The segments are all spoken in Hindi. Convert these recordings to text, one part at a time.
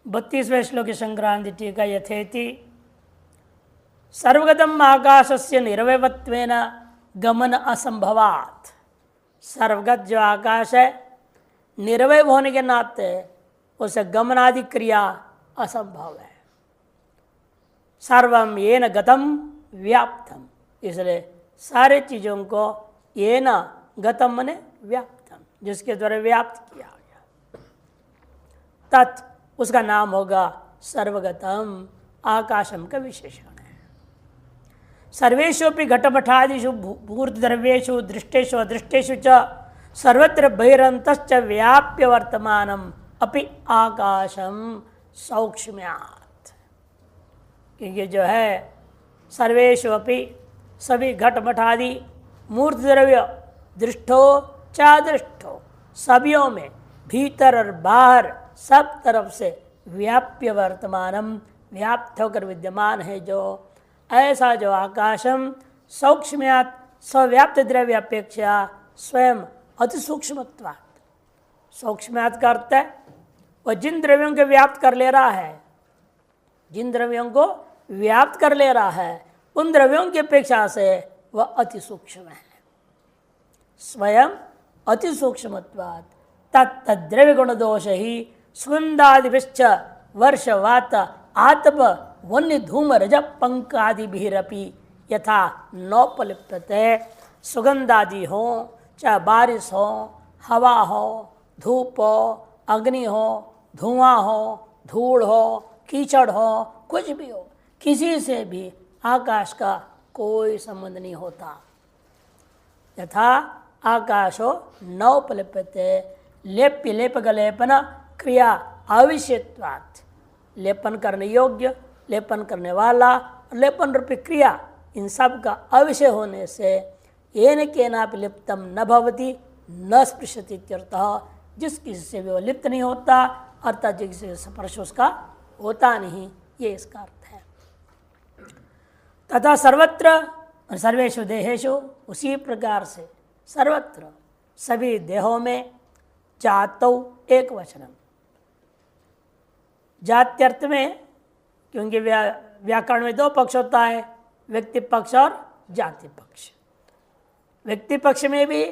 32वें श्लोक संक्रांति टीका यथेति सर्वगतम आकाशस्य निरवयत्वेन गमन असंभवात्। सर्वगत जो आकाश है निरवय होने के नाते उसे गमनादि क्रिया असंभव है। सर्वम येन गतम व्याप्तम, इसलिए सारे चीज़ों को येन गतम मने व्याप्तम, जिसके द्वारा व्याप्त किया गया, तत् उसका नाम होगा सर्वगतम, आकाशम का विशेषण है। सर्वेषु अपि घटपटादिषु भूर्द्रव्येषु दृष्टेषु अदृष्टेषु च सर्वत्र बहिरन्तश्च व्याप्य वर्तमानम अपि आकाशम सौक्ष्म्यात्। क्योंकि जो है सर्वेषु अपि सभी घटपटादि मूर्त द्रव्य दृष्टो चादृष्टो सभियों में भीतर और बाहर सब तरफ से व्याप्य वर्तमानम व्याप्त होकर विद्यमान है। जो ऐसा जो आकाशम सौक्ष्म्यात् स्व्याप्त द्रव्य अपेक्षा स्वयं अति सूक्ष्मत्वात्। सौक्ष्म्यात् का अर्थ है वह जिन द्रव्यों को व्याप्त कर ले रहा है, जिन द्रव्यों को व्याप्त कर ले रहा है उन द्रव्यों की अपेक्षा से वह अति सूक्ष्म है। स्वयं अति सूक्ष्मत्वात् तद्द्रव्य गुण दोष ही सुगंधादिभिश्च वर्षवात आतप वन्य धूम रज पंकादिभिरपि यथा नौपलिप्यते। सुगंधादि हो, चाहे बारिश हो, हवा हो, धूप हो, अग्नि हो, धुआं हो, धूल हो, कीचड़ हो, कुछ भी हो, किसी से भी आकाश का कोई संबंध नहीं होता। यथा आकाशो नौपलिप्यते लेप्य लेपक लेपन क्रिया अविषयत्वात्। लेपन करने योग्य, लेपन करने वाला और लेपन रूपी क्रिया इन सब का अविषय होने से येन केनापि लिप्तम न भवति न स्पृशति इत्यर्थः। जिस किसी से भी वो लिप्त नहीं होता अर्थात जिस किसी से स्पर्श उसका होता नहीं, ये इसका अर्थ है। तथा सर्वत्र सर्वेषु देहेषु, उसी प्रकार से सर्वत्र सभी देहों में जातौ एक वचनम। जात्यर्थ में, क्योंकि व्याकरण में दो पक्ष होता है, व्यक्ति पक्ष और जाति पक्ष। व्यक्ति पक्ष में भी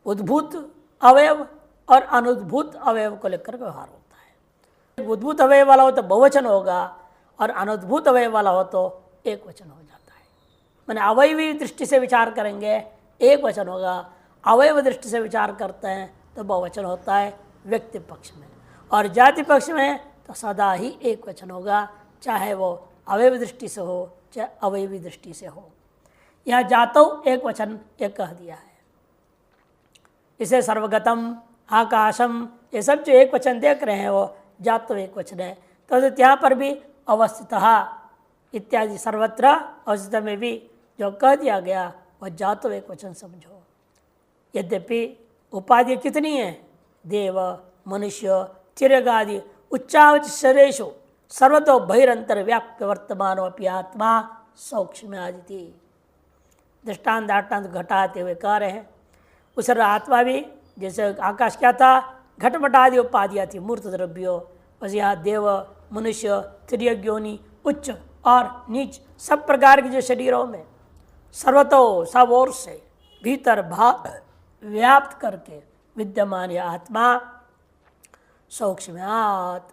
उद्भूत अवयव और अनुद्भूत अवयव को लेकर व्यवहार होता है। उद्भूत अवयव वाला हो तो बहुवचन होगा और अनुद्भूत अवयव वाला हो तो एक वचन हो जाता है। मैंने अवयवी दृष्टि से विचार करेंगे एक वचन होगा, अवयव दृष्टि से विचार करते हैं तो बहुवचन होता है व्यक्ति पक्ष में। और जाति पक्ष में तो सदा ही एक वचन होगा, चाहे वो अवयव दृष्टि से हो चाहे अवयवी दृष्टि से हो। यहाँ जातौ एक वचन एक कह दिया है। इसे सर्वगतम आकाशम ये सब जो एक वचन देख रहे हैं वो जातौ एक वचन है। तो यहाँ पर भी अवस्थितः इत्यादि सर्वत्र अवस्थित में भी जो कह दिया गया वह जातौ एक वचन समझो। यद्यपि उपाधि कितनी है, देव मनुष्य चिरगादि उच्चावच शरेषु सर्वतो बहिरंतर व्याप्य वर्तमानो अपि आत्मा सौक्ष्म्यादिति। दृष्टांत दाष्टांत घटाते हुए कह रहे हैं। उस आत्मा भी जैसे आकाश क्या था, घटमटादि उपाधियाँ थी मूर्त द्रव्यो, बस यहाँ देव मनुष्य त्रियज्ञोनि उच्च और नीच सब प्रकार के जो शरीरों में सर्वतो सब ओर से भीतर भाग व्याप्त करके विद्यमान यह आत्मा सूक्ष्म्यात्।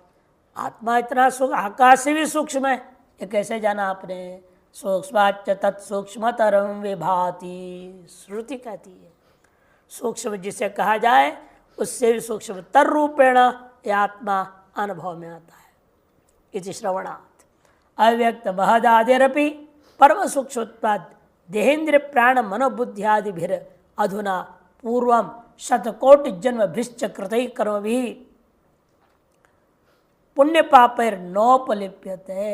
आत्मा इतना सूक्ष्म, आकाश से भी सूक्ष्म है। ये कैसे जाना आपने? सूक्ष्माच्च तत्सूक्ष्मतरं विभाति, श्रुति कहती है। सूक्ष्म जिसे कहा जाए उससे भी सूक्ष्मतर रूपेण यह आत्मा अनुभव में आता है। इति श्रवणात् अव्यक्त महदादिरपि परम सूक्ष्मत्वात् देहेन्द्रिय प्राण मनोबुद्ध्यादिभिर अधुना पूर्वम शतकोटि जन्म भिश्च कृतैः कर्मभिः पुण्य पापैर नोपलिप्यते।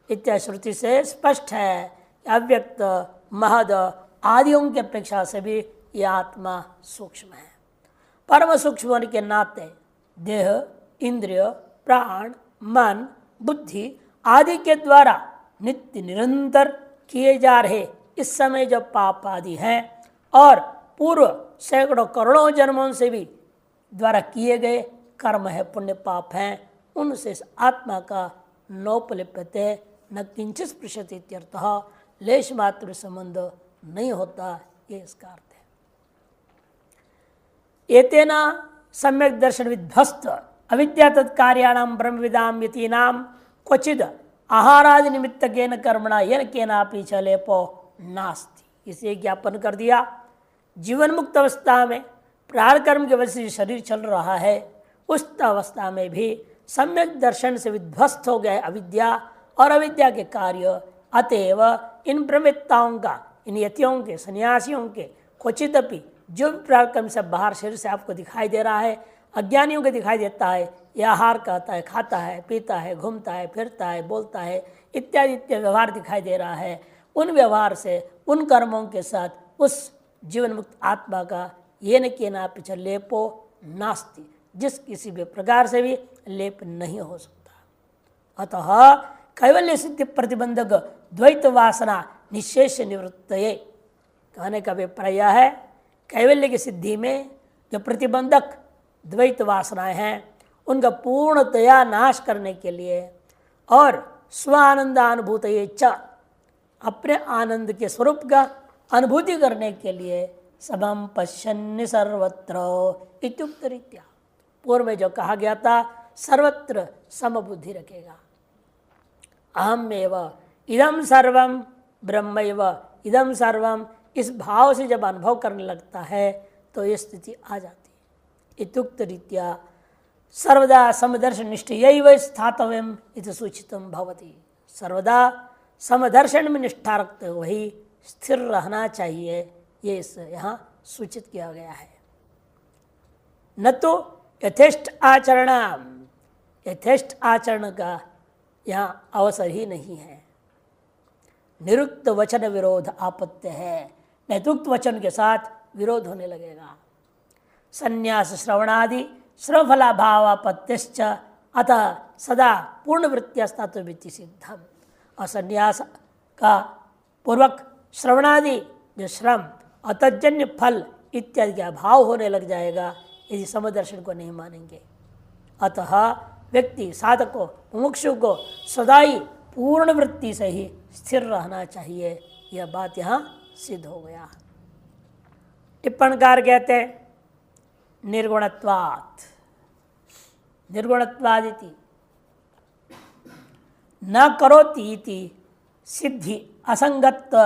इत्या श्रुति से स्पष्ट है अव्यक्त महद आदियों की अपेक्षा से भी यह आत्मा सूक्ष्म है। परम सूक्ष्म होने के नाते देह इंद्रिय प्राण मन बुद्धि आदि के द्वारा नित्य निरंतर किए जा रहे इस समय जो पाप आदि हैं और पूर्व सैकड़ों करोड़ों जन्मों से भी द्वारा किए गए कर्म है, पुण्य पाप हैं, उनसे इस आत्मा का नोपलिप्यते न किंचित स्पृशति इत्यर्थः, लेश मात्र संबंध नहीं होता, ये इसका अर्थ है। एतेना सम्यक दर्शन विध्वस्त अविद्या तत्कार्याणाम ब्रह्मविदाम यतीनाम क्वचिद आहारादि निमित्तकेन कर्मणा येन केनापि च लेपो नास्ति। इसे ज्ञापन कर दिया, जीवन मुक्त अवस्था में प्राण कर्म की वजह से शरीर चल रहा है, उस अवस्था में भी सम्यक दर्शन से विध्वस्त हो गए अविद्या और अविद्या के कार्य। अतएव इन ब्रह्मवेत्ताओं का, इन यतियों के, सन्यासियों के क्वचित अपि जो भी प्राण कर्म से बाहर शरीर से आपको दिखाई दे रहा है, अज्ञानियों को दिखाई देता है, यह आहार करता है, खाता है, पीता है, घूमता है, फिरता है, बोलता है, इत्यादि इत्यादि व्यवहार दिखाई दे रहा है, उन व्यवहार से, उन कर्मों के साथ उस जीवन मुक्त आत्मा का येन केनापि च लेपो नास्ति, जिस किसी भी प्रकार से भी लेप नहीं हो सकता। अतः कैवल्य सिद्धि प्रतिबंधक द्वैत वासना निशेष निवृत्त, कहने का अभिप्राय है कैवल्य की सिद्धि में जो प्रतिबंधक द्वैत वासनाएं हैं उनका पूर्णतया नाश करने के लिए और स्वानंदानुभूत च अपने आनंद के स्वरूप का अनुभूति करने के लिए समम पश्यन् सर्वत्र इत्युक्त रीत्या, पूर्व में जो कहा गया था सर्वत्र समबुद्धि रखेगा। अहमेव इदम सर्वम ब्रह्मैव इदम सर्वम, इस भाव से जब अनुभव करने लगता है तो ये स्थिति आ जाती है। इत्युक्त रीत्या सर्वदा समदर्शन निष्ठयैव स्थातव्यम इति सूचितम भवति। सर्वदा समदर्शन में निष्ठा रखते हुए ही स्थिर रहना चाहिए, ये इस यहाँ सूचित किया गया है। न तो यथेष्ट आचरण, यथेष्ट आचरण का यहाँ अवसर ही नहीं है। निरुक्त वचन विरोध आपत्य है, नैतुक्त वचन के साथ विरोध होने लगेगा। संन्यास श्रवणादि श्रवफलाभावापत्तिश्च अतः सदा पूर्णवृत्तिस्तत्ववित्ति सिद्धम। और संन्यास का पूर्वक श्रवणादि जो श्रम अतजन्य फल इत्यादि का अभाव होने लग जाएगा यदि समदर्शन को नहीं मानेंगे। अतः व्यक्ति साधक को, मुमुक्षु को सदा ही पूर्ण वृत्ति से ही स्थिर रहना चाहिए। यह बात यहाँ सिद्ध हो गया। टिप्पणकार कहते हैं निर्गुणत्वात्, निर्गुणत्वादिति न करोति इति सिद्धि असंगत्व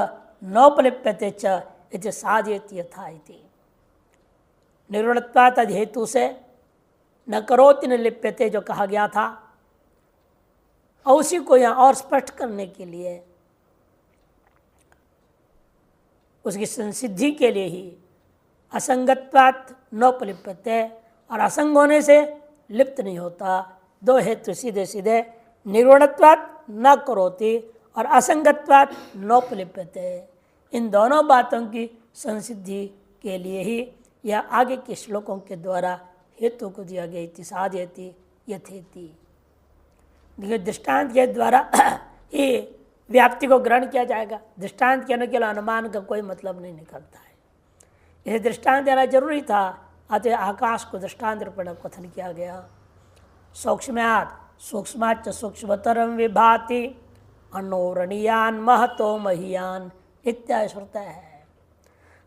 नोपलिप्यते च इति साधयति यथा इति। निर्गुणत्वात् हेतु से न करोति न लिप्यते जो कहा गया था, और उसी को यहाँ और स्पष्ट करने के लिए, उसकी संसिद्धि के लिए ही असंगत्वात् नोपलिप्यते, और असंग होने से लिप्त नहीं होता। दो हेतु सीधे सीधे, निर्गुणत्वात् न करोति और असंगत्वात् नोपलिप्यते, इन दोनों बातों की संसिद्धि के लिए ही यह आगे के श्लोकों के द्वारा हेतु को दिया गया। इति साधयति यथेति, दृष्टांत के द्वारा ही व्याप्ति को ग्रहण किया जाएगा। दृष्टांत कहने के लिए अनुमान का कोई मतलब नहीं निकलता है। यह दृष्टांत देना जरूरी था, अतः आकाश को दृष्टांत रूपेण कथन किया गया। सूक्ष्म्यात् सूक्ष्माच्च सूक्ष्मतरं विभाति अणोरणीयान् महतो महीयान् इत्यादि श्रुता है।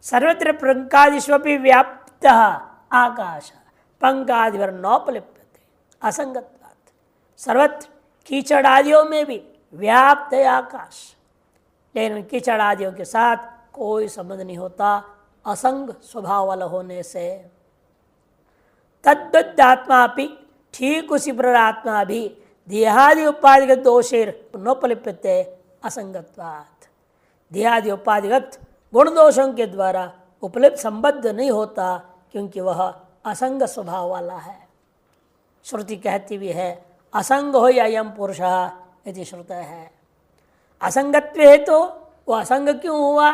सर्वत्र पंकादिष्वपि व्याप्तः आकाश पंकादिवर नोपलिप्यते असंगत्वात्। सर्वत्र कीचड़ आदियों में भी व्याप्त है आकाश, लेकिन कीचड़ आदियों के साथ कोई संबंध नहीं होता असंग स्वभाव वाला होने से। तद्वदात्मा भी ठीक उसी प्रकार आत्मा भी देहादि उपाधिगत दोषेर नोपलिप्यते असंगत्वात्। देहादि उपाधिगत गुण दोषों के द्वारा उपलिप्त संबद्ध नहीं होता, क्योंकि वह असंग स्वभाव वाला है। श्रुति कहती भी है असंग हो या यम पुरुष यदि श्रुत है। असंगत्व हेतु वो असंग क्यों हुआ?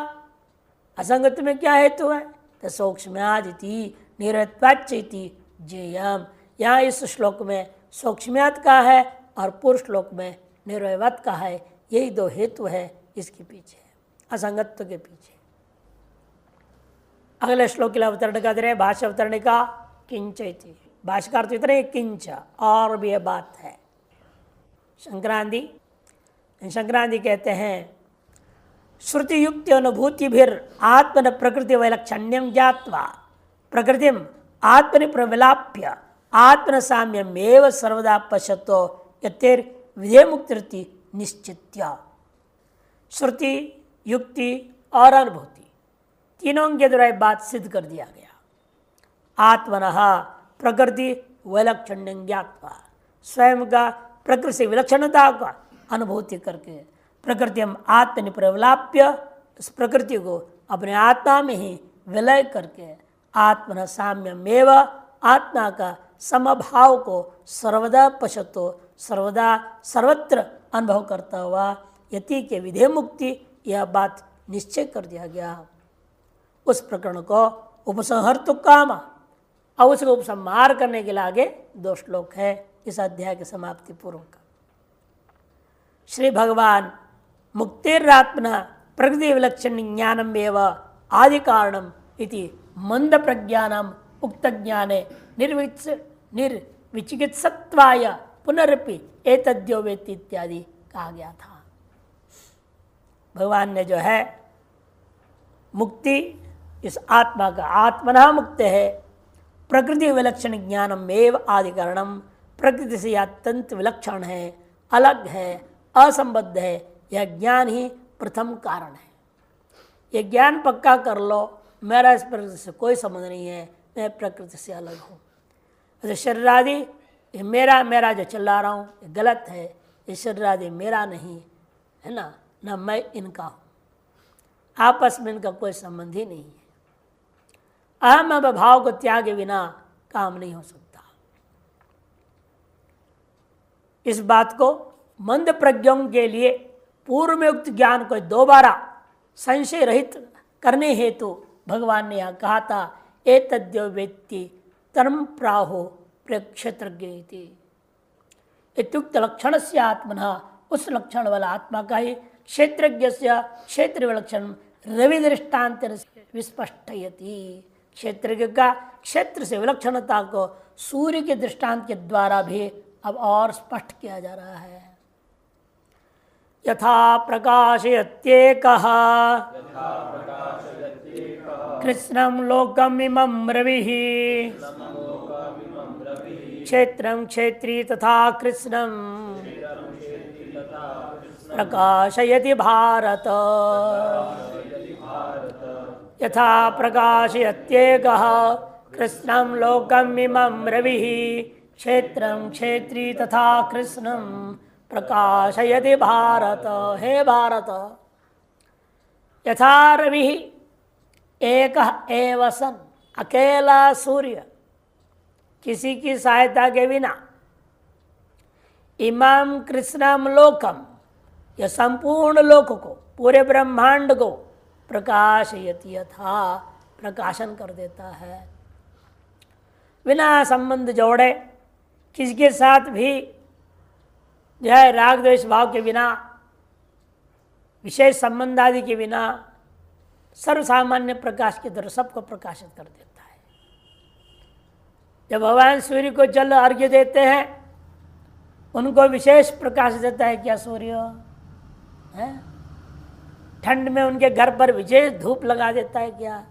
असंगत्व में क्या हेतु है? तो सूक्ष्म्यादिति निरत्वाच्चैति जेयम। यहाँ इस श्लोक में सूक्ष्म्यात् का है और पूर्व श्लोक में निरवत का है। यही दो हेतु है इसके पीछे, असंगत्व के पीछे। अगले श्लोक के लिए अवतरण का दे रहे भाष्य अवतरण का किंचैति। भाष्यकार तो इतने किंच, और भी यह बात है। संक्रांति कहते हैं श्रुति युक्ति अनुभूति भी आत्मन प्रकृति वैलक्षण्यम ज्ञात्वा प्रकृतिम आत्मनि प्रविलाप्य आत्मन साम्यमेव सर्वदा पश्यतो यतेर विधेय मुक्ति निश्चित्य। श्रुति, युक्ति और अनुभूति तीनों के द्वारा बात सिद्ध कर दिया गया। आत्मनः प्रकृति वैलक्षण्यं ज्ञात्वा, स्वयं का प्रकृति से विलक्षणता का अनुभूति करके, प्रकृति हम आत्मनि प्रविलाप्य, इस प्रकृति को अपने आत्मा में ही विलय करके आत्मन साम्यमेव, आत्मा का समभाव को सर्वदा पश्यतो, सर्वदा सर्वत्र अनुभव करता हुआ यति के विधेय मुक्ति, यह बात निश्चय कर दिया गया। उस प्रकरण को उपसंहर तो काम, और उसको उपसंहार करने के लिए आगे 2 श्लोक है इस अध्याय की समाप्ति पूर्व का। श्री भगवान मुक्तिरात्मना प्रकृति विलक्षण ज्ञानम एव आदि कारणम इति मंद प्रज्ञानम उक्त ज्ञाने निर्विचिकित्सत्वाय पुनरपि एतद्यो वेत्ति इत्यादि कहा गया था। भगवान ने जो है मुक्ति इस आत्मा का आत्मना मुक्त है, प्रकृति विलक्षण ज्ञानम एव आदि कारणम, प्रकृति से अत्यंत विलक्षण है, अलग है, असंबद्ध है, यह ज्ञान ही प्रथम कारण है। यह ज्ञान पक्का कर लो, मेरा इस प्रकृति से कोई संबंध नहीं है, मैं प्रकृति से अलग हूँ। तो शरीर आदि ये मेरा जो चला रहा हूँ ये गलत है, ये शरीर आदि मेरा नहीं है ना, ना मैं इनका हूँ, आपस में इनका कोई संबंध ही नहीं है। अहम भाव को त्यागे बिना काम नहीं हो सकता। इस बात को मंद प्रज्ञों के लिए पूर्व में उक्त ज्ञान को दोबारा संशय रहित करने हेतु भगवान ने यहाँ कहा था एतद्यो वेत्ति तर्म प्राहो प्रक्षेत्रज्ञ इत्युक्त लक्षण से आत्मना, उस लक्षण वाला आत्मा का ही क्षेत्रज्ञ से क्षेत्र विलक्षण रवि दृष्टान्त विस्पष्टयति। क्षेत्रज्ञ का क्षेत्र से विलक्षणता को सूर्य के दृष्टांत के द्वारा भी अब और स्पष्ट किया जा रहा है। यथा प्रकाशयत्येकः कृष्णं लोकमिमं रविः क्षेत्रं क्षेत्री तथा कृष्णं प्रकाशयति भारत। यथा प्रकाशयत्येकः कृष्णं लोकमिमं रविः क्षेत्रं क्षेत्री तथा कृष्णं प्रकाशयति भारत। हे भारत, यथा रवि एक एव सन, अकेला सूर्य किसी की सहायता के बिना, इमाम कृष्णम लोकम, यह संपूर्ण लोक को, पूरे ब्रह्मांड को प्रकाशयति, यथा प्रकाशन कर देता है, बिना संबंध जोड़े, किसी के साथ भी जो है राग द्वेष भाव के बिना, विशेष संबंध आदि के बिना, सर्वसामान्य प्रकाश के द्वारा सबको प्रकाशित कर देता है। जब भगवान सूर्य को जल अर्घ्य देते हैं, उनको विशेष प्रकाश देता है क्या सूर्य है? ठंड में उनके घर पर विशेष धूप लगा देता है क्या?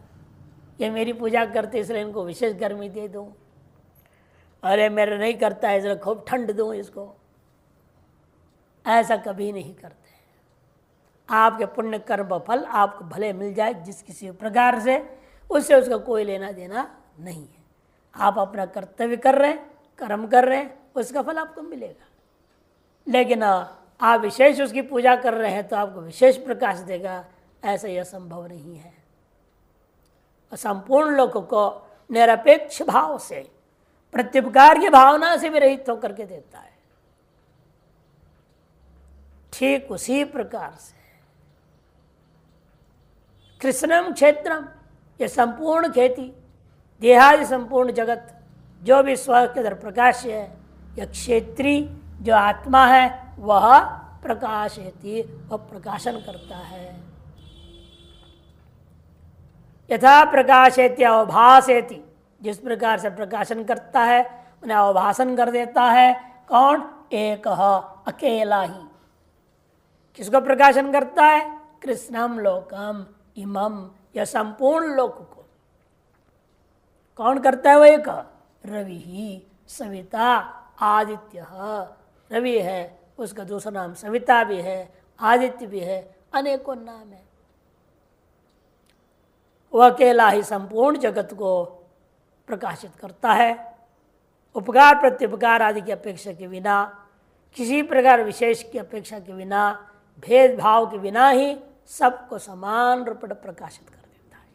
ये मेरी पूजा करते इसलिए इनको विशेष गर्मी दे दूं, अरे मेरा नहीं करता है इसलिए खूब ठंड दूं इसको, ऐसा कभी नहीं करते। आपके पुण्य कर्म फल आपको भले मिल जाए जिस किसी प्रकार से, उससे उसका कोई लेना देना नहीं है। आप अपना कर्तव्य कर रहे हैं, कर्म कर रहे हैं, उसका फल आपको मिलेगा। लेकिन आप विशेष उसकी पूजा कर रहे हैं तो आपको विशेष प्रकाश देगा, ऐसा यह संभव नहीं है। संपूर्ण लोगों को निरपेक्ष भाव से, प्रत्युपकार की भावना से भी रहित होकर के देता है। ठीक उसी प्रकार से कृष्णम क्षेत्रम, यह संपूर्ण खेती, देहादि संपूर्ण जगत जो भी स्व के अंदर प्रकाश है, यह क्षेत्री जो आत्मा है वह प्रकाशयति, वह प्रकाशन करता है। यथा प्रकाशयति अवभासयति, जिस प्रकार से प्रकाशन करता है मैंने अवभाषण कर देता है। कौन? एक अकेला ही। किसको प्रकाशन करता है? कृष्णम लोकम इमम, यह संपूर्ण लोक को कौन करता है? वो एक रवि ही सविता आदित्य। रवि है, उसका दूसरा नाम सविता भी है, आदित्य भी है, अनेकों नाम है। वह अकेला ही संपूर्ण जगत को प्रकाशित करता है। उपकार प्रत्युपकार आदि की अपेक्षा के बिना, किसी प्रकार विशेष की अपेक्षा के बिना, भेदभाव के बिना ही सबको समान रूप में प्रकाशित कर देता है।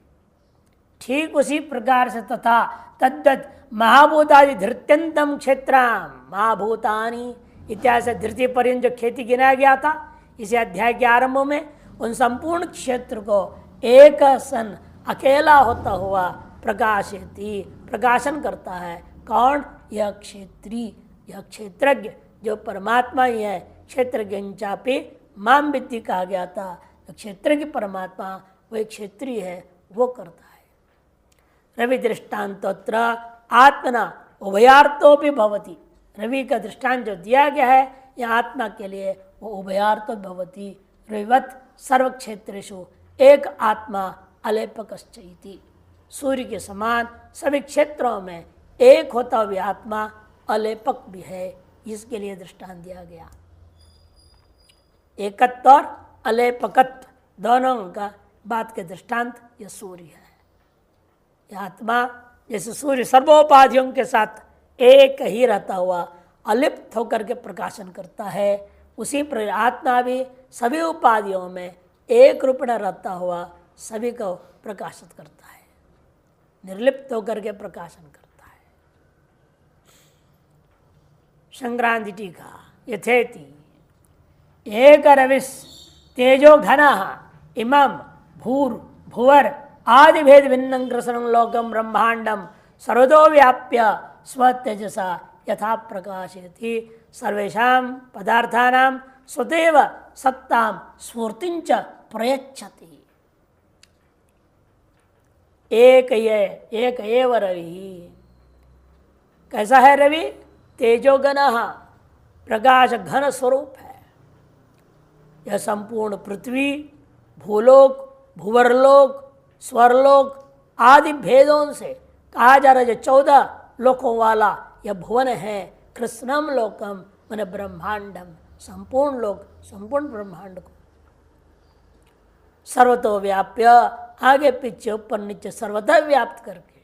ठीक उसी प्रकार से तथा तद्दत महाभूतादि धृत्यंतम क्षेत्राम, महाभूतानि इत्यादि धृति पर्यंत जो खेती गिनाया गया था इसी अध्याय के आरंभ में, उन संपूर्ण क्षेत्र को एक सन अकेला होता हुआ प्रकाशित प्रकाशन करता है। कौन? यह क्षेत्री, यह क्षेत्रज्ञ जो परमात्मा ही है। क्षेत्रज्ञ चापी माम विद्धि कहा गया था। तो क्षेत्र की परमात्मा वही क्षेत्रीय है, वो करता है। रवि दृष्टान्तोत्र आत्मना उभयार्थोपि भवति। रवि का दृष्टांत जो दिया गया है यह आत्मा के लिए वो उभयार्थो भवति। रविवत सर्व क्षेत्रेषु एक आत्मा अलेपकश्चैति। सूर्य के समान सभी क्षेत्रों में एक होता हुआ आत्मा अलेपक भी है, इसके लिए दृष्टांत दिया गया। एकत्व और अलेपकत्व दोनों का बात के दृष्टांत यह सूर्य है। यह आत्मा जैसे सूर्य सर्वोपाधियों के साथ एक ही रहता हुआ अलिप्त होकर के प्रकाशन करता है, उसी प्रकार आत्मा भी सभी उपाधियों में एक रूप में रहता हुआ सभी को प्रकाशित करता है, निर्लिप्त होकर के प्रकाशन करता है। संक्रांति टीका यथेति एक रविस तेजो घना इमं भूर भुवर आदि भेद भिन्नं कृष्णं लोकं ब्रह्मांडम सर्वतो व्याप्य स्वतेजसा यथा प्रकाशयति सर्वेषां पदार्थानां स्वतेव सत्तां स्फूर्तिंच प्रयच्छति। एक एव रवि। कैसा है रवि? तेजोगनः, प्रकाश घन स्वरूप है। यह संपूर्ण पृथ्वी, भूलोक, भूवरलोक, स्वरलोक आदि भेदों से कहा जा रहा है जो 14 लोकों वाला यह भुवन है। कृष्णम लोकम माने ब्रह्मांडम, संपूर्ण लोक, संपूर्ण ब्रह्मांड को सर्वतो व्याप्य, आगे पीछे ऊपर नीचे सर्वथा व्याप्त करके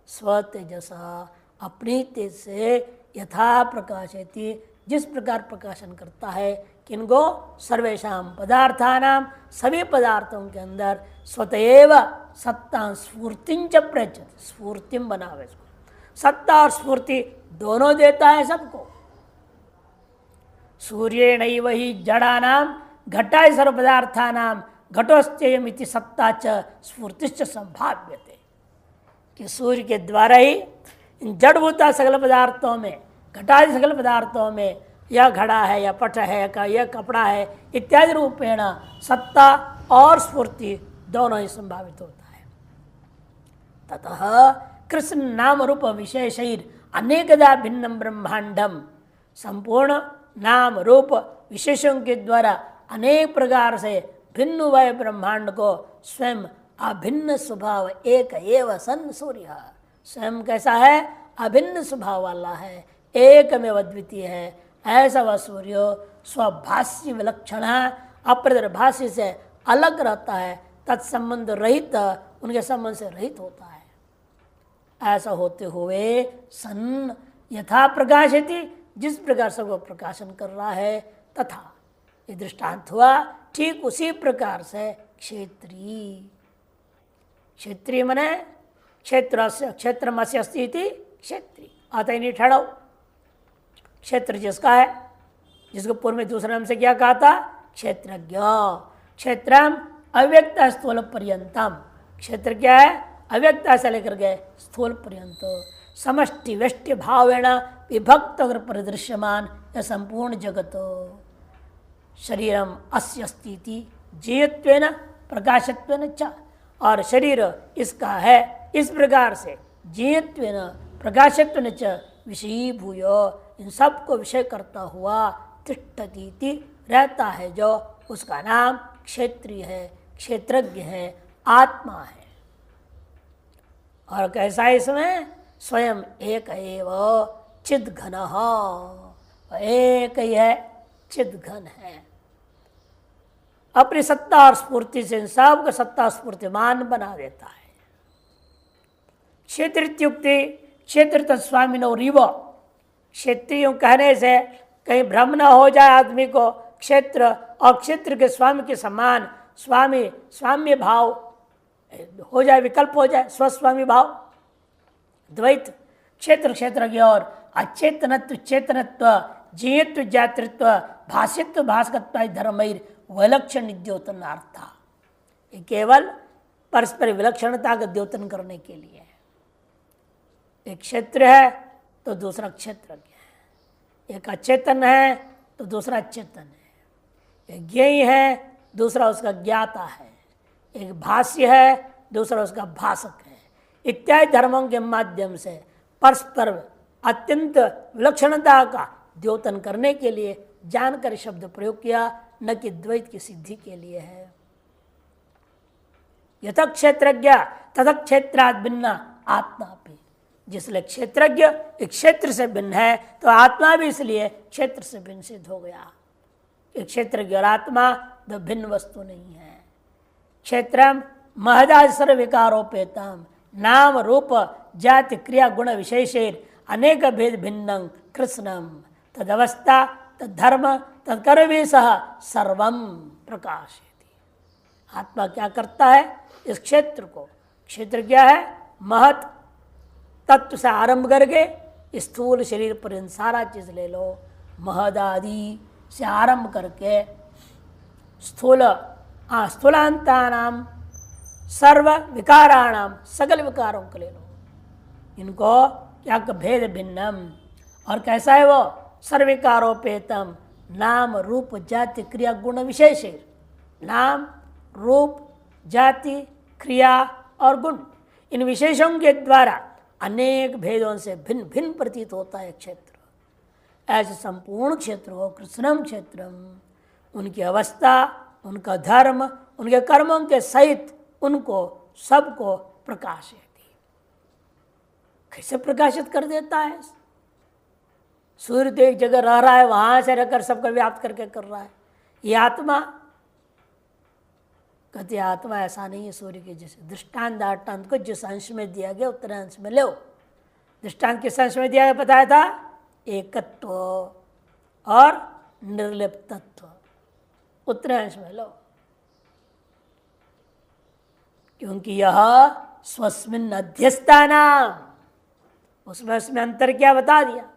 स्व तेजसा अपनी तेज से यथा प्रकाशयति जिस प्रकार प्रकाशन करता है। किनको? सर्वेषां पदार्थानां सभी पदार्थों के अंदर स्वतएव सत्ता स्फूर्तिंच प्रयच्छति, स्फूर्तिम बनावे इसको। सत्ता और स्फूर्ति दोनों देता है सबको। सूर्येणैव हि जडानां घटाय सर्व पदार्थानां घटोस्त्ययमिति सत्ता च स्फूर्तिश्च संभाव्यते। कि सूर्य के द्वारा ही इन जड़भूता सकल पदार्थों में, घटादि सकल पदार्थों में यह घड़ा है या पट है यह कपड़ा है इत्यादि रूपेण सत्ता और स्फूर्ति दोनों ही संभावित होता है। ततः कृष्ण नाम रूप विशेषैर अनेकदा भिन्नम ब्रह्मांडम, संपूर्ण नाम रूप विशेषों के द्वारा अनेक प्रकार से भिन्न हुए ब्रह्मांड को स्वयं अभिन्न स्वभाव एक एव सन सूर्य, स्वयं कैसा है? अभिन्न स्वभाव वाला है, एक में अद्वितीय है। ऐसा वह सूर्य स्वभाष्य विलक्षण अप्रदर्भाष्य से अलग रहता है, तत्संबंध रहित, उनके संबंध से रहित होता है। ऐसा होते हुए सन यथा प्रकाशयति, जिस प्रकार से वो प्रकाशन कर रहा है, तथा ये दृष्टांत हुआ ठीक उसी प्रकार से क्षेत्री। क्षेत्री मने क्षेत्रमस्य अस्ति इति क्षेत्री अतः नहीं ठहराओ। क्षेत्र जिसका है, जिसको पूर्व में दूसरे नाम से क्या कहा था? क्षेत्रज्ञ। क्षेत्रम अव्यक्त स्थूल पर्यंतम, क्षेत्र क्या है? अव्यक्ता से लेकर के स्थूल पर्यंत समष्टि व्यष्टि भावेण विभक्त अगर परिदृश्यमान यह संपूर्ण जगत शरीरम अस्य अस्ति जीयत्वेन प्रकाशत्वेन च, और शरीर इसका है इस प्रकार से जीयत्वेन प्रकाशत्वेन च विषयीभूय, इन सब को विषय करता हुआ तिष्ठतीति रहता है, जो उसका नाम क्षेत्रीय है, क्षेत्रज्ञ है, आत्मा है। और कैसा है इसमें? स्वयं एक एव चिद घन, एक ही है, चिद घन है। अपनी सत्ता और स्फूर्ति से इन सब को सत्ता स्फूर्तिमान बना देता है। क्षेत्रित्युक्ति क्षेत्र तत्स्वामी नो रिव, क्षेत्रीय कहने से कहीं भ्रम न हो जाए आदमी को, क्षेत्र और क्षेत्र के स्वामी के समान स्वामी स्वाम्य भाव हो जाए, विकल्प हो जाए, स्वस्वामी भाव, द्वैत, क्षेत्र क्षेत्र की ओर, अचेतनत्व चेतनत्व, जीयत्व जातृत्व, भाष्यत्व भास्कत्व धर्मैर विलक्षण द्योतनार्थ। ये केवल परस्पर विलक्षणता का द्योतन करने के लिए है। एक क्षेत्र है तो दूसरा क्षेत्रज्ञ है, एक अचेतन है तो दूसरा चेतन है, एक ज्ञेय है दूसरा उसका ज्ञाता है, एक भाष्य है दूसरा उसका भाषक है, इत्यादि धर्मों के माध्यम से परस्पर अत्यंत विलक्षणता का द्योतन करने के लिए जानकर शब्द प्रयोग किया, न कि द्वैत की सिद्धि के लिए है। यथ क्षेत्रज्ञ तथा क्षेत्रात् भिन्न आत्मा भी, जिसलिए क्षेत्रज्ञ एक क्षेत्र से भिन्न है तो आत्मा भी इसलिए क्षेत्र से भिन्न सिद्ध हो गया। एक क्षेत्रज्ञ और आत्मा दो भिन्न वस्तु नहीं है। क्षेत्रम महदासर विकारोपेतम नाम रूप जाति क्रिया गुण विशेषेर अनेक भेद भिन्नं कृष्णम तदवस्था तद्धर्म तत्कर्मे सह सर्वम प्रकाशयति। आत्मा क्या करता है? इस क्षेत्र को, क्षेत्र क्या है? महत तत्व से आरंभ करके स्थूल शरीर पर सारा चीज ले लो, महदादि से आरंभ करके स्थूलांतानाम सर्व विकाराणाम, सकल विकारों को ले लो, इनको क्या भेद भिन्नम, और कैसा है वो? सर्विकारोपेतम नाम रूप जाति क्रिया गुण विशेष, नाम रूप जाति क्रिया और गुण, इन विशेषों के द्वारा अनेक भेदों से भिन्न भिन्न प्रतीत होता है क्षेत्र। ऐसे संपूर्ण क्षेत्र हो कृष्णम क्षेत्रम, उनकी अवस्था, उनका धर्म, उनके कर्मों के सहित उनको सबको प्रकाशित, कैसे प्रकाशित कर देता है? सूर्य तो एक जगह रह रहा है, वहां से रहकर सबको व्याप्त करके कर रहा है। ये आत्मा, कहते आत्मा ऐसा नहीं है सूर्य के जैसे। दृष्टांत दाष्टान्त को जिस अंश में दिया गया उतने अंश में लो। दृष्टांत किस अंश में दिया गया बताया था? एकत्व और निर्लिप्तत्व, उतने अंश में लो, क्योंकि यह स्वस्मिन् अध्यस्ताना, उसमें अंतर क्या बता दिया?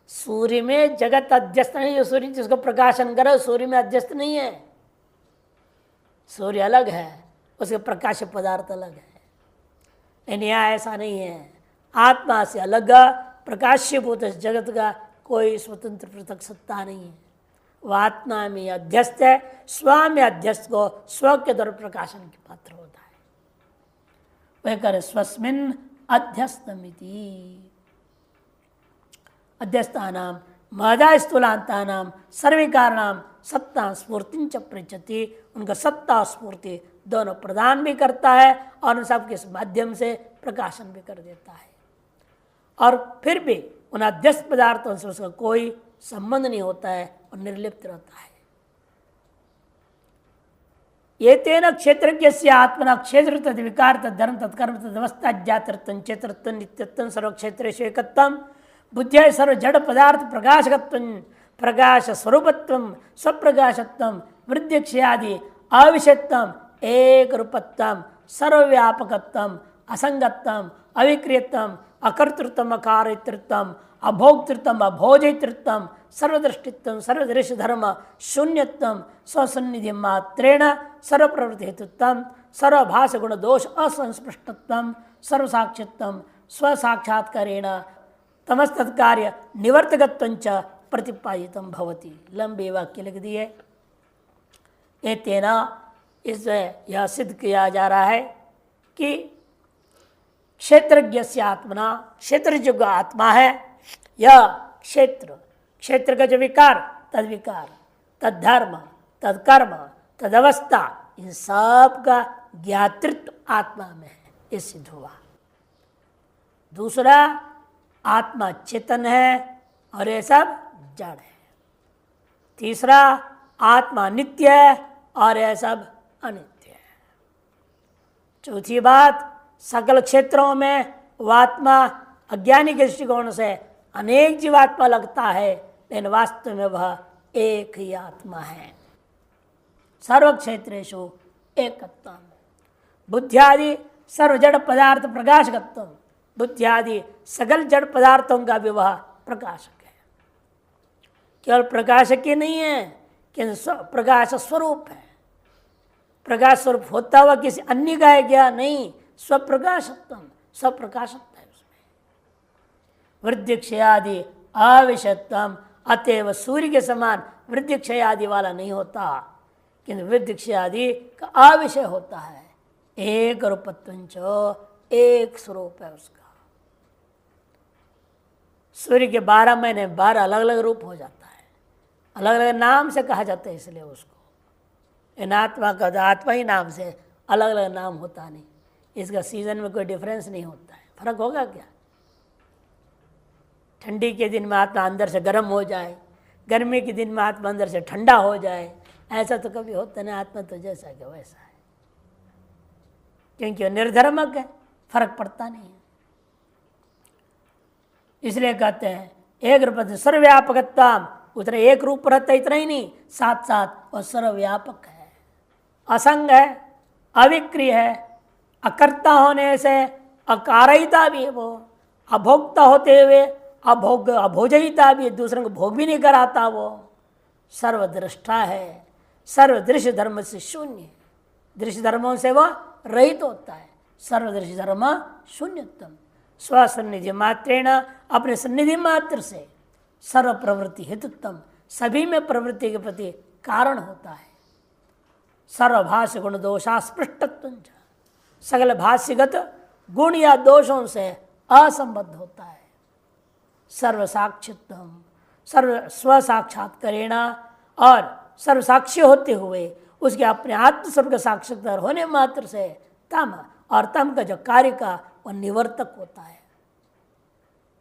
सूर्य में जगत अध्यस्त नहीं है, सूर्य जिसको प्रकाशन करे सूर्य में अध्यस्त नहीं है। सूर्य अलग है, उसके प्रकाश पदार्थ अलग है, लेकिन यहाँ ऐसा नहीं है। आत्मा से अलग प्रकाश्यभूत जगत का कोई स्वतंत्र पृथक सत्ता नहीं है, वह आत्मा में अध्यस्त है। स्व में अध्यस्त को स्व के द्वारा प्रकाशन के पात्र होता है। वह करे स्वस्मिन् अध्यस्तमिति, अध्यस्तानाम महदा स्थूलांतानाम सर्विकारणाम सत्ता स्फूर्ति च पृच्छति, उनका सत्ता स्फूर्ति दोनों प्रदान भी करता है और उन सब के माध्यम से प्रकाशन भी कर देता है। और फिर भी उन अध्यस्त पदार्थों से उसका कोई संबंध नहीं होता है और निर्लिप्त रहता है। ये तेन क्षेत्रज्ञ से आत्मना क्षेत्र तद विकार तद धर्म तत्कर्म तदवस्था जातृत्व क्षेत्रत्व नित्यत्व सर्वक्षेत्रेषु एकत्वम बुद्धिया सर्व जड़ पदार्थ प्रकाशकत्व प्रकाश स्वरूपत्व स्वप्रकाशत्व वृद्धिक्षयादि अविषयत्व एक रूपत्व सर्वव्यापकत्व असंगत्व अविक्रियत्व अकर्तृत्व अकारितृत्व अभोक्तृत्व अभोजयतृत्व सर्वदृष्टित्व सर्वदृश्य धर्म शून्यत्व स्वसन्निधि मात्रेण सर्वप्रवृत्ति हेतुत्व सर्वभाष गुण दोष असंस्पृष्टत्व सर्वसाक्षित्व स्वसाक्षात्कारेण तमस्तत्कार्य निवर्तकत्वंच प्रतिपादितम भवति। लंबे वाक्य लिख दिए। एतेना, इससे यह सिद्ध किया जा रहा है कि क्षेत्रज्ञ से आत्मना, क्षेत्र जो आत्मा है यह क्षेत्र, क्षेत्र का जो विकार, तद विकार, तद धर्म, तद कर्म, तद अवस्था, इन सब का ज्ञातृत्व आत्मा में है, ये सिद्ध हुआ। दूसरा, आत्मा चेतन है और ये सब जड़ है। तीसरा, आत्मा नित्य है और यह सब अनित्य है। चौथी बात, सकल क्षेत्रों में वह आत्मा अज्ञानी के दृष्टिकोण से अनेक जीवात्मा लगता है, लेकिन वास्तव में वह एक ही आत्मा है। सर्व क्षेत्रेषु एकत्वम, बुद्धियादि सर्व जड़ पदार्थ प्रकाशकत्वम, बुद्धियादि सकल जड़ पदार्थों का भी वह प्रकाशक है। केवल प्रकाशक ही नहीं है, किंतु प्रकाश स्वरूप है। प्रकाश स्वरूप होता हुआ किसी अन्य का है क्या? नहीं, स्वप्रकाशत्वम, स्वप्रकाशत्व है उसमें। वृद्धि क्षय आदि अविषयत्वम, अतएव सूर्य के समान वृद्धि क्षय आदि वाला नहीं होता, किंतु वृद्धि क्षय आदि का अविषय होता है। एक रूपत्वंच, एक स्वरूप है उसका। सूर्य के 12 महीने 12 अलग अलग रूप हो जाता है, अलग अलग नाम से कहा जाता है, इसलिए उसको इन आत्मा का तो आत्मा ही नाम से, अलग अलग नाम होता नहीं। इसका सीजन में कोई डिफरेंस नहीं होता है। फर्क होगा क्या? ठंडी के दिन में आत्मा अंदर से गर्म हो जाए, गर्मी के दिन में आत्मा अंदर से ठंडा हो जाए, ऐसा तो कभी होता नहीं। आत्मा तो जैसा कि वैसा है, क्योंकि वो निर्धर्मक है, फर्क पड़ता नहीं है। इसलिए कहते हैं एक रूप सर्वव्यापकत्व, उतना एक रूप रहता है, इतना ही नहीं, साथ साथ वह सर्वव्यापक है, असंग है, अविक्रिय है, अकर्ता होने से अकारयिता भी है वो, अभोक्ता होते हुए अभोजयिता भी, दूसरों को भोग भी नहीं कराता वो, सर्वदृष्टा है, सर्वदृश्य धर्म से शून्य, दृश्य धर्मों से वह रहित होता है। सर्वदृश्य धर्म शून्यतम, स्वसन्निधि मात्रेण, अपने सन्निधि मात्र से, सर्व प्रवृत्ति हेतुत्तम, सभी में प्रवृत्ति के प्रति कारण होता है। सर्वभाष्य गुण दोषास्पृष्टत्व, सकल भाष्यगत गुण या दोषों से असंबद्ध होता है। सर्वसाक्षित्वम, सर्व स्वसाक्षात्कारेण, और सर्वसाक्षी होते हुए उसके अपने आत्मस्वरूप का साक्षात्कार होने मात्र से तम, और तम का जो कार्य का वह निवर्तक होता है।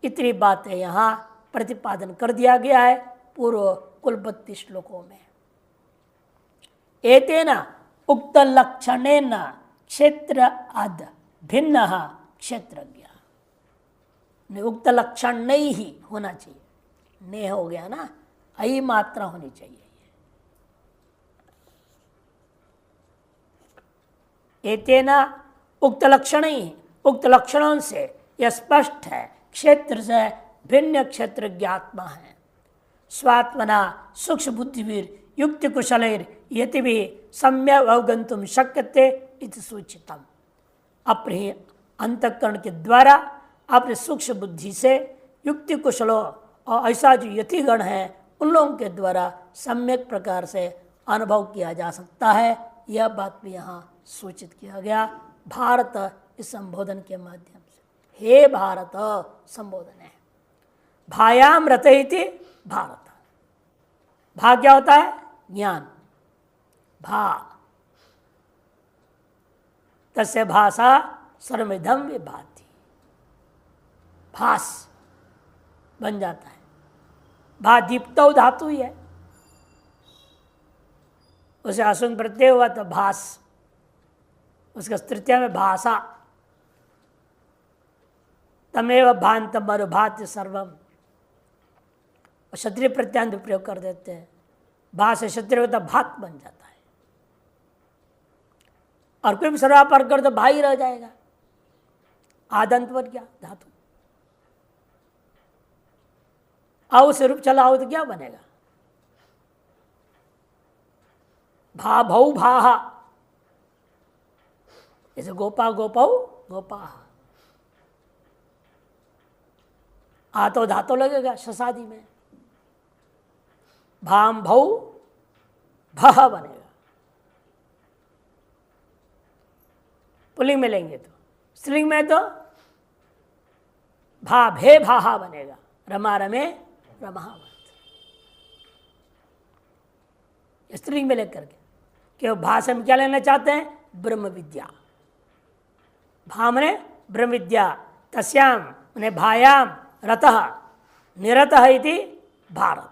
इतनी बातें यहाँ प्रतिपादन कर दिया गया है पूर्व कुल 32 श्लोकों में। एतेन उक्त लक्षणेन क्षेत्र अद भिन्न क्षेत्रज्ञ, उक्त लक्षण नहीं ही होना चाहिए, ने हो गया ना, आई मात्रा होनी चाहिए। एतेन उक्त लक्षण ही, उक्त लक्षणों से यह स्पष्ट है, क्षेत्र से भिन्न क्षेत्र ज्ञात्मा है। स्वात्मना सूक्ष्म बुद्धिवीर युक्ति कुशलैर यति भी सम्यक अवगंतुम शक्यते इति सूचितम, अपने अंतःकरण के द्वारा अपने सूक्ष्म बुद्धि से युक्ति कुशलों और ऐसा जो यतिगण है उन लोगों के द्वारा सम्यक प्रकार से अनुभव किया जा सकता है। यह बात भी यहाँ सूचित किया गया भारत इस संबोधन के माध्यम से। हे भारत संबोधन है, भायाम रत इति भारत। भा क्या होता है? ज्ञान। भा तस्य भाषा सर्वमिदं विभाति, भास बन जाता है। भा दीप्तौ धातु ही है, उसे असुन प्रत्यय हुआ तो भास, उसका तृतीय में भाषा। तमेव भांतम अनुभाति सर्वम, क्षत्रिय प्रत्यांत प्रयोग कर देते हैं, भा से क्षत्रिय होता भात बन जाता है, और कोई भी सर्वापर कर तो भा ही रह जाएगा। आदंत बन गया धातु, आओ से रूप चला हो तो क्या बनेगा? भा भौ भाहा, जैसे गोपा गोपौ गोपा, आतो धातो लगेगा शसादी में, भाम भौ भा बनेगा। पुल्लिंग में लेंगे तो, स्त्रीलिंग में तो भा भे भाहा बनेगा, रमा रमे रमावत, स्त्रीलिंग में लेकर के कि भाषा में क्या लेना चाहते हैं? ब्रह्म विद्या। भामने ब्रह्म विद्या, तस्याम मने भायाम रतः निरतः इति भारत।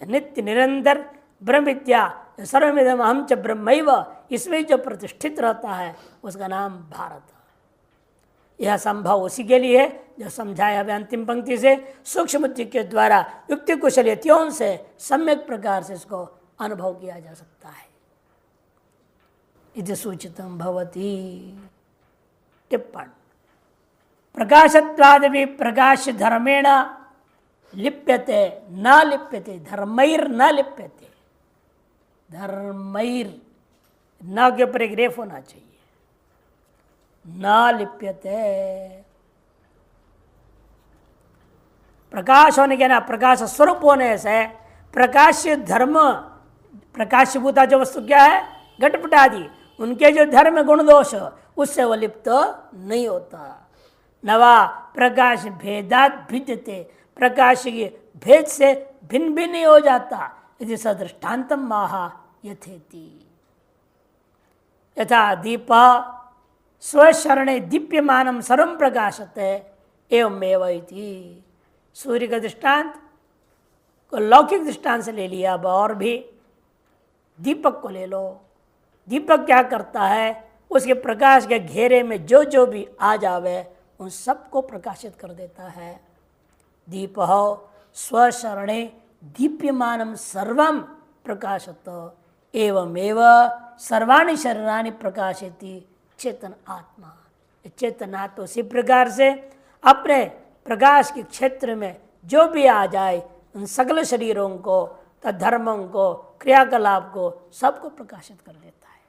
नित्य निरंतर ब्रह्म विद्या सर्वमिदम अहम च ब्रह्मैव, इसमें जो प्रतिष्ठित रहता है उसका नाम भारत। यह संभव उसी के लिए जो समझाया है अंतिम पंक्ति से, सूक्ष्म बुद्धि के द्वारा युक्ति कुशलियतियों से सम्यक प्रकार से इसको अनुभव किया जा सकता है। इति सूचितम भवति। टिप्पण प्रकाशत्वादपि प्रकाश धर्मेण लिप्यते न लिप्यते, धर्मैर न लिप्यते, धर्मैर न के ऊपर एक रेफ होना चाहिए, न लिप्यते। प्रकाश होने के ना प्रकाश स्वरूप होने से प्रकाश धर्म, प्रकाशभूता जो वस्तु क्या है? घटपट आदि, उनके जो धर्म गुण दोष उससे वो लिप्त नहीं होता। नवा प्रकाश भेदात भिद्यते, प्रकाश के भेद से भिन्न भी नहीं हो जाता। यदि सदृष्टान्तम माहा यथेति। यथा दीप स्वशरणे दीप्यमानम सर्वं प्रकाशते एवमेव इति। सूर्य का दृष्टांत को लौकिक दृष्टांत से ले लिया, अब और भी दीपक को ले लो। दीपक क्या करता है? उसके प्रकाश के घेरे में जो जो भी आ जावे उन सबको प्रकाशित कर देता है। दीप स्वशरणे दीप्यमानम सर्वं प्रकाशत एवमेव सर्वाणि शरीराणि प्रकाशयति चेतन आत्मा। चेतन आत्मा उसी प्रकार से अपने प्रकाश के क्षेत्र में जो भी आ जाए उन सकल शरीरों को, धर्मों को, क्रियाकलाप को, सबको प्रकाशित कर देता है।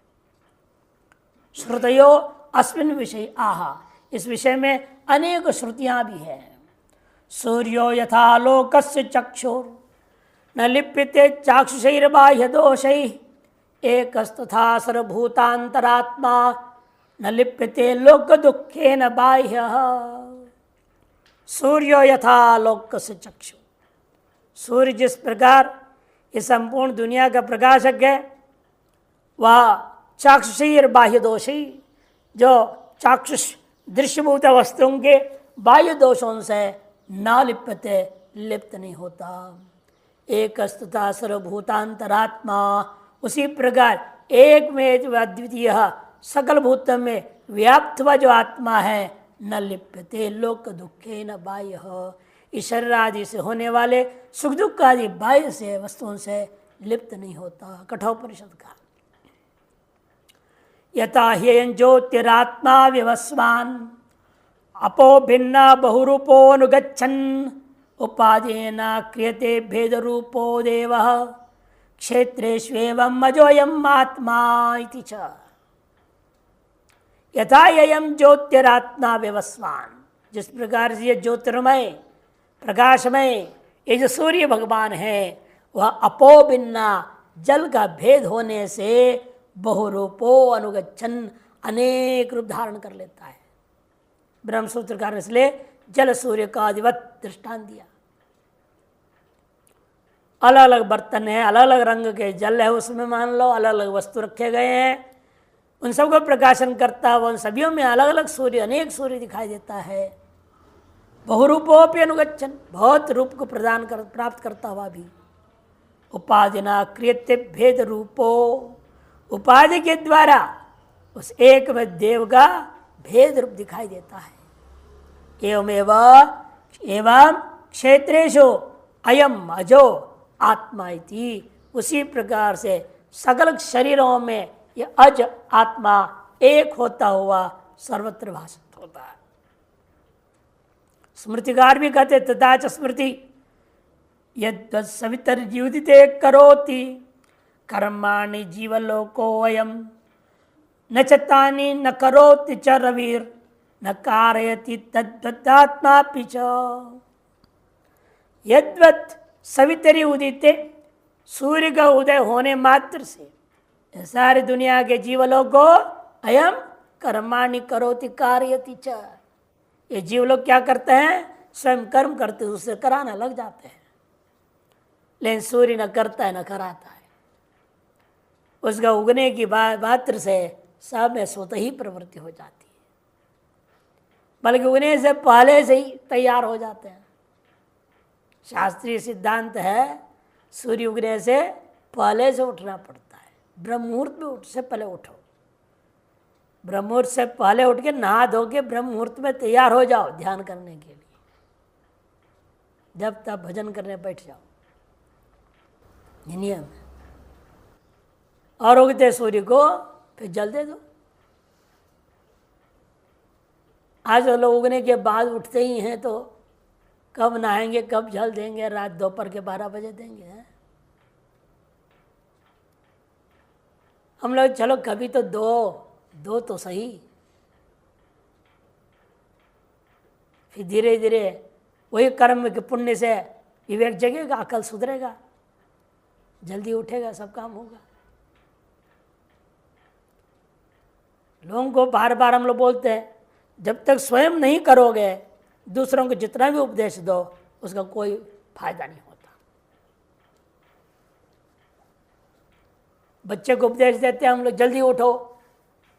श्रुतयो अस्मिन् विषय आहा, इस विषय में अनेक श्रुतियां भी हैं। सूर्यो यथा लोकस्य चक्षुर न लिप्यते चाक्षुषैर्बाह्य दोषैः एकस्तथा सर्वभूतान्तरात्मा न लिप्यते लोक दुःखेन बाह्यः। सूर्यो यथा लोकस्य चक्षु, सूर्य जिस प्रकार इस संपूर्ण दुनिया का प्रकाशक है, वह चाक्षुषीर बाह्य दोषी, जो चाक्षुष दृश्यभूत वस्तुओं के बाह्य दोषों से न लिप्यते, लिप्त नहीं होता। एक अस्तुता सर्वभूतांतरात्मा, उसी प्रकार एक में अद्वितीय सकल भूत में व्याप्त हुआ जो आत्मा है, न लिप्यते लोक दुखे न बाह्य, इस शरीर आदि से होने वाले सुख दुख आदि बाह्य से वस्तुओं से लिप्त नहीं होता। कठोपनिषद का यथा ह्ययं ज्योतिरात्मा विवस्वान् अपो भिन्ना बहुरूपो अनुगच्छन् उपादेन क्रियते भेद रूपो देवः क्षेत्रेष्वेवं अजोऽयम् आत्मा इति च। यथा ह्ययं ज्योतिरात्मा विवस्वान्, जिस प्रकार से ये ज्योतिर्मय प्रकाशमय ये जो सूर्य भगवान है, वह अपो भिन्ना जल का भेद होने से बहुरूपो अनुगच्छन अनेक रूप धारण कर लेता है। ब्रह्मसूत्रकार ने इसलिए जल सूर्य का अधिवत दृष्टांत दिया। अलग अलग बर्तन है, अलग अलग रंग के जल है, उसमें मान लो अलग अलग वस्तु रखे गए हैं, उन सबको प्रकाशन करता है। उन सभी में अलग अलग सूर्य, अनेक सूर्य दिखाई देता है। बहुरूपोपि अनुगच्छन, बहुत रूप को प्रदान कर प्राप्त करता हुआ भी। उपाधिना क्रियते भेद रूपो, उपाधि के द्वारा उस एक में देव का भेद रूप दिखाई देता है। एवं क्षेत्रेषु अयम अजो आत्मा इति, उसी प्रकार से सकल शरीरों में यह अज आत्मा एक होता हुआ सर्वत्र भाषित होता है। स्मृतिकार भी कहते तथा च स्मृति यद् सवितर्युदिते करोति कर्माणि जीवलोको अयम न चतानि न करोति च रविर न कारयति तद्वदात्मापि च। यद्वत् सवितरि उदिते, सूर्य का उदय होने मात्र से सारी दुनिया के जीवलों को अयम कर्माणि करोति कारयति च, ये जीवलोग क्या करते हैं? स्वयं कर्म करते उससे कराना लग जाते हैं, लेकिन सूर्य न करता है न कराता है। उसका उगने की मात्र से सब में स्वतः ही प्रवृत्ति हो जाती है, बल्कि उगने से पहले से ही तैयार हो जाते हैं। शास्त्रीय सिद्धांत है सूर्य उगने से पहले से उठना पड़ता है। ब्रह्म मुहूर्त में उठ से पहले उठो, ब्रह्म मुहूर्त से पहले उठ के नहा धो के ब्रह्म मुहूर्त में तैयार हो जाओ ध्यान करने के लिए। जब तक भजन करने बैठ जाओ, ये नियम है। और उगते सूर्य को फिर जल दे दो। आज वो लोग उगने के बाद उठते ही हैं, तो कब नहाएंगे, कब जल देंगे, रात दोपहर के 12 बजे देंगे हैं? हम लोग चलो कभी तो दो तो सही, फिर धीरे धीरे वही कर्म के पुण्य से विवेक जगेगा, अकल सुधरेगा, जल्दी उठेगा, सब काम होगा। लोगों को बार बार हम लोग बोलते हैं, जब तक स्वयं नहीं करोगे दूसरों को जितना भी उपदेश दो उसका कोई फायदा नहीं होता। बच्चे को उपदेश देते हैं हम लोग, जल्दी उठो,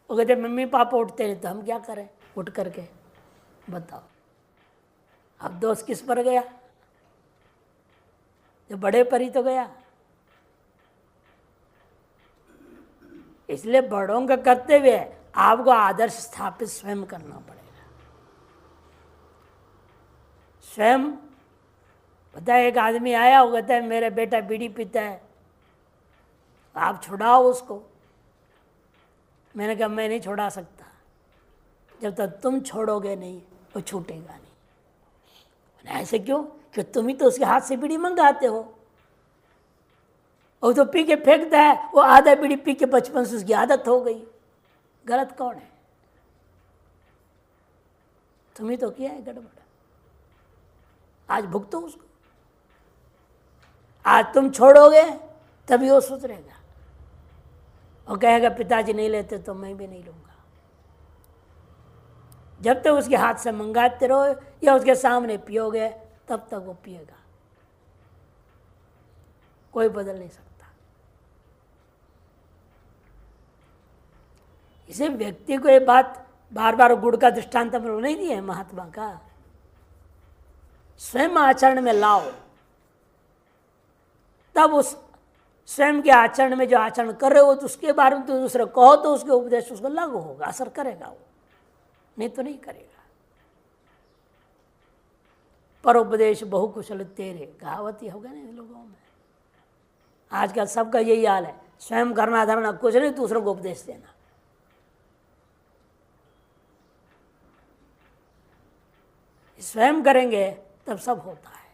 वो कहते मम्मी पापा उठते नहीं, तो हम क्या करें उठ करके? बताओ अब दोष किस पर गया? जो बड़े पर ही तो गया। इसलिए बड़ों का कर्तव्य है आपको आदर्श स्थापित स्वयं करना पड़ेगा। स्वयं पता है, एक आदमी आया, वो कहता है मेरा बेटा बीड़ी पीता है, आप छुड़ाओ उसको। मैंने कहा मैं नहीं छुड़ा सकता, जब तक तुम छोड़ोगे नहीं वो छूटेगा नहीं। ऐसे क्यों? कि तुम ही तो उसके हाथ से बीड़ी मंगाते हो, और तो पी के फेंकता है, वो आधा बीड़ी पी के बचपन से उसकी आदत हो गई। गलत कौन है? तुम ही तो किया है गड़बड़, आज भुगतो उसको। आज तुम छोड़ोगे तभी वो सुधरेगा, और कहेगा पिताजी नहीं लेते तो मैं भी नहीं लूंगा। जब तक उसके हाथ से मंगाते रहो या उसके सामने पियोगे तब तक वो पिएगा, कोई बदल नहीं सकता। इसे व्यक्ति को ये बात बार बार गुड़ का दृष्टांत हम लोग नहीं दिए महात्मा का, स्वयं आचरण में लाओ, तब उस स्वयं के आचरण में जो आचरण कर रहे हो तो उसके बारे में तो दूसरे कहो तो उसके उपदेश उसको लागू होगा, असर करेगा वो, नहीं तो नहीं करेगा। पर उपदेश बहुकुशल तेरे, कहावत ही होगा ना इन लोगों में। आजकल सबका यही हाल है, स्वयं करना धरना कुछ नहीं, दूसरों को उपदेश देना। स्वयं करेंगे तब सब होता है।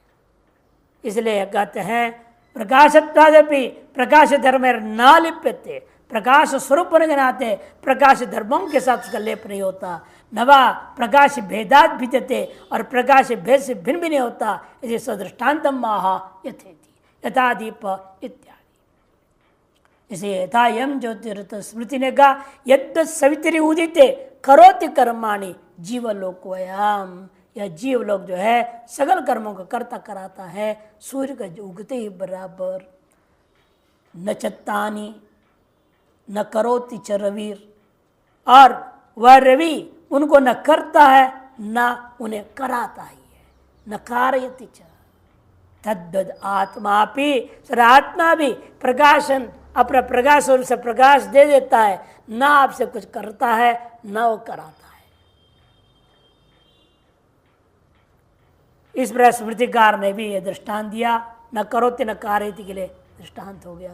इसलिए कहते हैं प्रकाशत्वादपि प्रकाश धर्म न लिप्यते, प्रकाश स्वरूप होने के नाते प्रकाश धर्मों के साथ उसका लेप नहीं होता। नवा प्रकाश भेदात भिद्यते, और प्रकाश भेद से भिन्न भी नहीं होता। इसे सदृष्टान्तम माहा यथेति यथा दीप इत्यादि। इसे यथा यम ज्योतिरत स्मृति ने कहा यद् सवितरि उदिते करोति कर्माणि जीवलोकोयाम, यह जीव लोग जो है सगल कर्मों का कर्ता कराता है। सूर्य का जो उगते ही बराबर, न चत्तानी न करोति च रविर, और वह रवि उनको न करता है न उन्हें कराता ही है, न कारयति च तद्वद आत्मा भी, आत्मा भी प्रकाशन अपना प्रकाश और से प्रकाश दे देता है, न आपसे कुछ करता है न वो कराता है। इस प्रकार स्मृतिकार ने भी यह दृष्टांत दिया, न करोति न कारयति के लिए दृष्टांत हो गया।